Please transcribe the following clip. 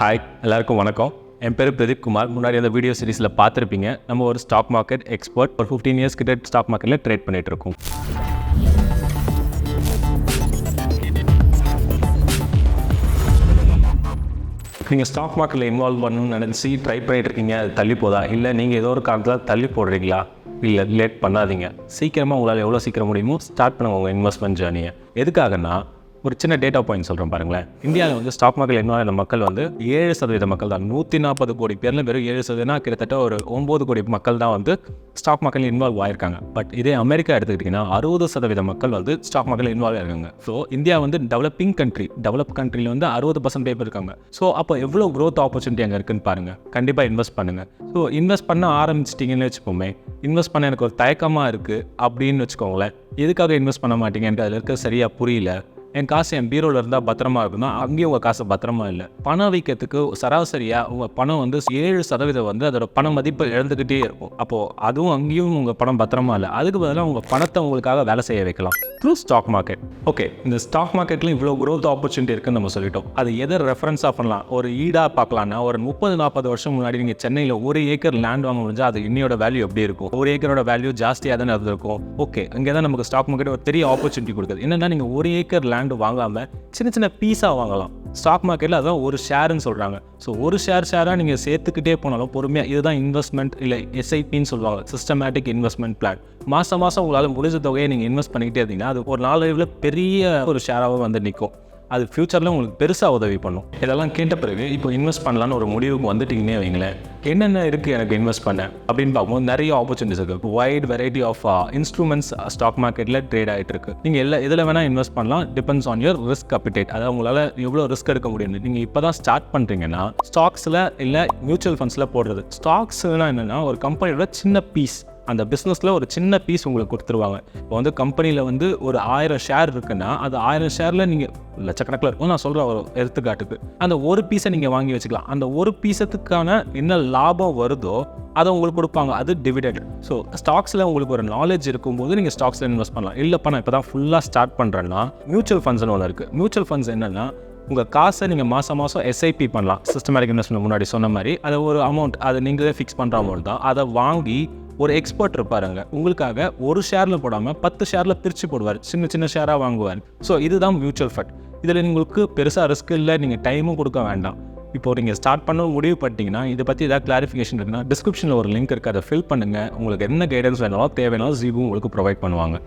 Hi, எல்லாருக்கும் வணக்கம். என் பேர் பிரதீப் குமார். முன்னாடி அந்த வீடியோ சீரிஸில் பார்த்துருப்பீங்க. நம்ம ஒரு ஸ்டாக் மார்க்கெட் எக்ஸ்பர்ட். ஒரு 15 இயர்ஸ் கிட்ட ஸ்டாக் மார்க்கெட்டில் ட்ரேட் பண்ணிகிட்டு இருக்கோம். நீங்கள் ஸ்டாக் மார்க்கெட்டில் இன்வால்வ் பண்ணணும்னு நினச்சி ட்ரை பண்ணிட்டு இருக்கீங்க, அது தள்ளி போதா? இல்லை நீங்கள் ஏதோ ஒரு காலத்தில் தள்ளி போடுறீங்களா? இல்லை, லேட் பண்ணாதீங்க. சீக்கிரமாக உங்களால் எவ்வளோ சீக்கிரம் முடியுமோ ஸ்டார்ட் பண்ணுங்க உங்கள் இன்வெஸ்ட்மெண்ட் ஜேர்னியை. எதுக்காகனா, ஒரு சின்ன டேட்டா பாயிண்ட் சொல்கிறேன் பாருங்களேன். இந்தியாவில் வந்து ஸ்டாக் மார்க்கெட் இன்வால்வ் மக்கள் வந்து 7% மக்கள் தான். 140 கோடி பேரில் வெறும் 7%, கிட்டத்தட்ட ஒரு 9 கோடி மக்கள் தான் வந்து ஸ்டாக் மார்க்கெட்டில் இன்வால்வ் ஆயிருக்காங்க. பட் இதே அமெரிக்கா எடுத்துக்கிட்டிங்கன்னா 60% மக்கள் வந்து ஸ்டாக் மார்க்கெட்டில் இன்வால்வ் ஆயிருக்காங்க. ஸோ இந்தியா வந்து டெவலப்பிங் கண்ட்ரி. டெவலப் கண்ட்ரியில் வந்து 60% பேர் இருக்காங்க. ஸோ அப்போ எவ்வளோ க்ரோத் ஆப்பர்ச்சுனிட்டி அங்கே இருக்குன்னு பாருங்கள். கண்டிப்பாக இன்வெஸ்ட் பண்ணுங்கள். ஸோ இன்வெஸ்ட் பண்ண ஆரம்பிச்சிட்டிங்கன்னு வச்சுக்கோமே, இன்வெஸ்ட் பண்ண எனக்கு ஒரு தயக்கமாக இருக்குது அப்படின்னு வச்சுக்கோங்களேன். எதுக்காக இன்வெஸ்ட் பண்ண மாட்டீங்கன்ட்டு அதில் இருக்க சரியாக புரியல. என் காசு என் பீரோவில் இருந்தால் பத்திரமா இருக்குன்னா அங்கேயும் உங்கள் காசு பத்திரமா இல்லை. பணம் வைக்கிறதுக்கு சராசரியாக உங்கள் பணம் வந்து 7% வந்து அதோட பண மதிப்பை இழந்துக்கிட்டே இருக்கும். அப்போது அதுவும் அங்கேயும் உங்கள் பணம் பத்திரமா இல்லை. அதுக்கு பதிலாக உங்கள் பணத்தை உங்களுக்காக வேலை செய்ய வைக்கலாம் த்ரூ ஸ்டாக் மார்க்கெட். ஓகே, இந்த ஸ்டாக் மார்க்கெட்டில் இவ்வளோ க்ரோத் ஆப்பர்ச்சுனிட்டி இருக்குன்னு நம்ம சொல்லிட்டோம். அது எதை ரெஃபரன்ஸாக பண்ணலாம்? ஒரு ஈடாக பார்க்கலான்னா, ஒரு 30-40 வருஷம் முன்னாடி நீங்கள் சென்னையில் 1 ஏக்கர் லேண்ட் வாங்க முடிஞ்சால் அது இன்னையோட வேல்யூ எப்படி இருக்கும்? 1 ஏக்கரோட வேல்யூ ஜாஸ்தியாக தானே இருந்திருக்கும். ஓகே, இங்கே தான் நமக்கு ஸ்டாக் மார்க்கெட் ஒரு பெரிய ஆப்பர்ச்சுனிட்டி கொடுக்குது. என்னென்னா, நீங்கள் 1 ஏக்கர் லேண்ட் வாங்காமல் சின்ன சின்ன பீஸாக வாங்கலாம். ஸ்டாக் மார்க்கெட்டில் அதான் ஒரு ஷேருன்னு சொல்கிறாங்க. ஸோ ஒரு ஷேராக நீங்கள் சேர்த்துக்கிட்டே போனாலும் பொறுமையாக, இதுதான் இன்வெஸ்ட்மெண்ட் இல்லை எஸ்ஐபின்னு சொல்லுவாங்க, சிஸ்டமேட்டிக் இன்வெஸ்ட்மெண்ட் பிளான். மாதம் உங்களால் முடிஞ்ச தொகையை நீங்கள் இன்வெஸ்ட் பண்ணிக்கிட்டே இருந்தீங்கன்னா அது ஒரு நாளடைவில் பெரிய ஒரு ஷேராக வந்து நிற்கும். அது ஃப்யூச்சரில் உங்களுக்கு பெருசாக உதவி பண்ணும். இதெல்லாம் கேட்ட பிறகு இப்போ இன்வெஸ்ட் பண்ணலான்னு ஒரு முடிவுக்கு வந்துட்டிங்கன்னே வைங்களேன். என்னென்ன இருக்குது எனக்கு இன்வெஸ்ட் பண்ண அப்படின்னு பார்க்கும்போது நிறைய ஆப்பர்ச்சுனிட்டிஸ் இருக்குது. Wide variety of instruments stock மார்க்கெட்டில் ட்ரேட் ஆகிட்டு இருக்குது. நீங்கள் இதில் வேணால் இன்வெஸ்ட் பண்ணலாம். Depends on your risk appetite. அதாவது உங்களால் எவ்வளோ ரிஸ்க் எடுக்க முடியும். நீங்கள் இப்போ தான் ஸ்டார்ட் பண்ணுறீங்கன்னா ஸ்டாக்ஸில் இல்லை மியூச்சுவல் ஃபண்ட்ஸில் போடுறது. ஸ்டாக்ஸ்னால் என்னென்னா, ஒரு கம்பெனியோட சின்ன பீஸ். அந்த பிஸ்னஸில் ஒரு சின்ன பீஸ் உங்களுக்கு கொடுத்துருவாங்க. இப்போ வந்து கம்பெனியில் வந்து ஒரு 1000 ஷேர் இருக்குன்னா, அது 1000 ஷேரில் நீங்கள் லட்சக்கணக்கில் இருக்கும். நான் சொல்கிற ஒரு எடுத்துக்காட்டுக்கு அந்த ஒரு பீஸை நீங்கள் வாங்கி வச்சுக்கலாம். அந்த ஒரு பீஸத்துக்கான என்ன லாபம் வருதோ அதை உங்களுக்கு கொடுப்பாங்க. அது டிவிடெண்ட். ஸோ ஸ்டாக்ஸில் உங்களுக்கு ஒரு நாலேஜ் இருக்கும்போது நீங்கள் ஸ்டாக்ஸில் இன்வெஸ்ட் பண்ணலாம். இல்லைப்பா நான் இப்போ தான் ஃபுல்லாக ஸ்டார்ட் பண்ணுறேன்னா, மியூச்சுவல் ஃபண்ட்ஸ்னு ஒன்று இருக்குது. மியூச்சுவல் ஃபண்ட்ஸ் என்னென்னா, உங்கள் காசை நீங்கள் மாதம் எஸ்ஐபி பண்ணலாம். சிஸ்டமேட்டிக் இன்வெஸ்ட்மெண்ட் முன்னாடி சொன்ன மாதிரி அது ஒரு அமௌண்ட், அதை நீங்களே ஃபிக்ஸ் பண்ணுற அமௌண்ட் தான். அதை வாங்கி ஒரு எக்ஸ்பர்ட் இருப்பாருங்க, உங்களுக்காக ஒரு ஷேரில் போடாமல் 10 ஷேரில் பிரித்து போடுவார். சின்ன சின்ன ஷேராக வாங்குவார். ஸோ இதுதான் மியூச்சுவல் ஃபண்ட். இதில் உங்களுக்கு பெருசாக ரிஸ்க் இல்லை, நீங்கள் டைமும் கொடுக்க வேண்டாம். இப்போ நீங்கள் ஸ்டார்ட் பண்ண முடிவு பண்ணிட்டீங்கன்னா, இதை பற்றி ஏதாவது கிளாரிஃபிகேஷன் இருக்குன்னா டிஸ்கிரிப்ஷனில் ஒரு லிங்க் இருக்குது, அதை ஃபில் பண்ணுங்கள். உங்களுக்கு என்ன கைடன்ஸ் வேணாலும் தேவைனாலும் ஜீபு உங்களுக்கு ப்ரொவைட் பண்ணுவாங்க.